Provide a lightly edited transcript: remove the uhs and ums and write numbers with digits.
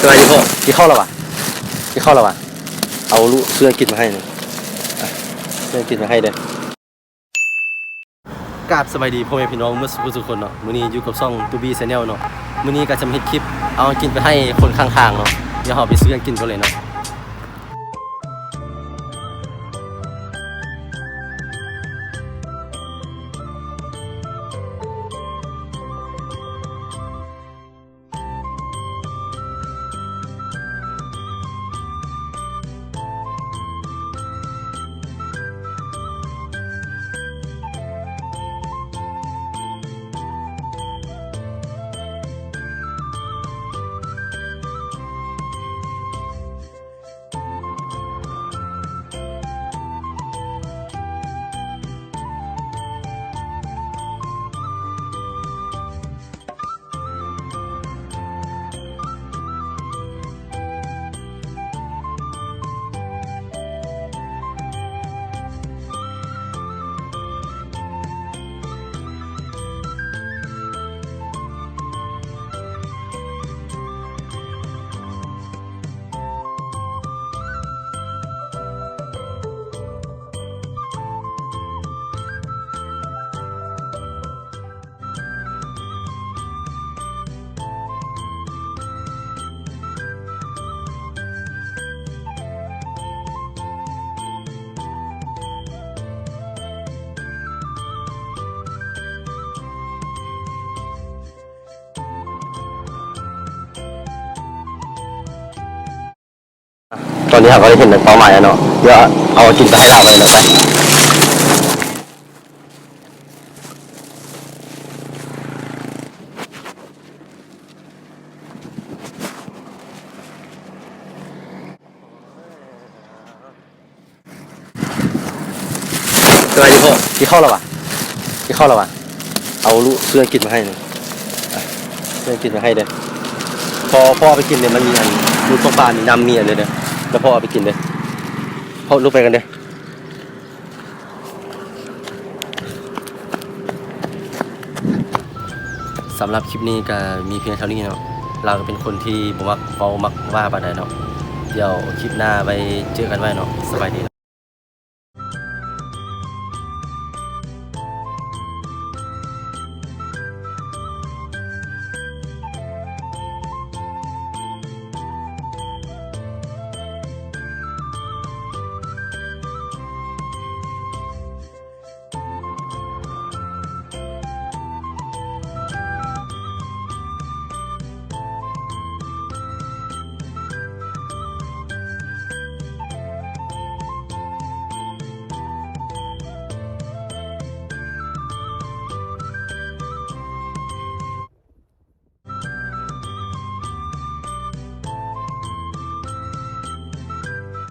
สวัสดีพ่อกินข้าวแล้ววะกินข้าวแล้ววะเอาลูกเสื้อกินมาให้หนึ่งเสื้อกินมาให้เด้อกราบสบายดีพ่อแม่พี่น้องเมื่อสุขคนเนาะมื้อนี้อยู่กับช่องตูบี้แชนแนลเนาะมื้อนี้ก็จะมาเฮ็ดคลิปเอากินไปให้คนข้างๆเนาะเดี๋ยวเราไปซื้อกินกันเลยเนาะตอนนี้เราก็ได้เห็นเป้าหมายแล้วเนาะเดี๋ยวเอากินไปให้เราเลยเนาะไปสวัสดีพ่อกินข้าวแล้ววะกินข้าวแล้ววะเอาลูกเสื้อกินมาให้หนึ่งเสื้อกินมาให้เด้อพอพ่อไปกินเนี่ยมันมีอันลูกตกปลามีน้ำมีอันเลยเด้อแล้วพ่อเอาไปกินเด้อพ่อลูกไปกันเด้อสำหรับคลิปนี้ก็มีเพียงเท่านี้เนาะเราก็เป็นคนที่บ่มักเว้ามักว่าปานใดเนาะเดี๋ยวคลิปหน้าไปเจอกันไว้เนาะสบายดี